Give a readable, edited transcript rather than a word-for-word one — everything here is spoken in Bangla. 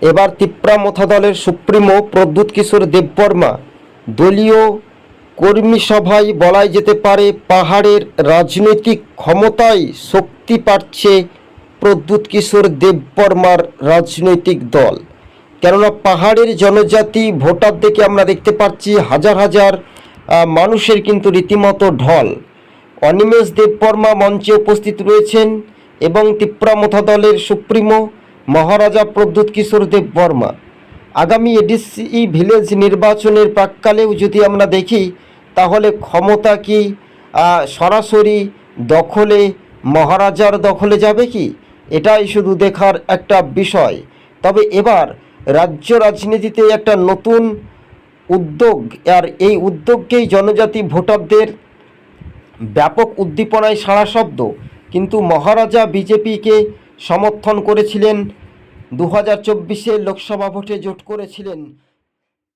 এবার তিপ্রামথা দলের সুপ্রিমো প্রদ্যুৎ কিশোর দেববর্মা দলীয় কর্মী সভায় বলাই যেতে পারে পাহাড়ের রাজনৈতিক ক্ষমতায় শক্তি পাচ্ছে প্রদ্যুৎ কিশোর দেববর্মার রাজনৈতিক দল। কেননা পাহাড়ের জনজাতি ভোটারদেরকে আমরা দেখতে পাচ্ছি হাজার হাজার মানুষের কিন্তু রীতিমতো ঢল। অনিমেষ দেববর্মা মঞ্চে উপস্থিত রয়েছেন এবং তিপ্রামথা দলের সুপ্রিমো মহারাজা প্রদ্যুৎ কিশোর দেববর্মা। আগামী এডিসি ভিলেজ নির্বাচনের প্রাক্কালেও যদি আমরা দেখি তাহলে ক্ষমতা কি সরাসরি দখলে মহারাজার দখলে যাবে কি, এটাই শুধু দেখার একটা বিষয়। তবে এবার রাজ্য রাজনীতিতে একটা নতুন উদ্যোগ, আর এই উদ্যোগকেই জনজাতি ভোটারদের ব্যাপক উদ্দীপনায় সাড়া শব্দ। কিন্তু মহারাজা বিজেপিকে সমর্থন করেছিলেন, 2024 লোকসভা ভোটে জোট করেছিলেন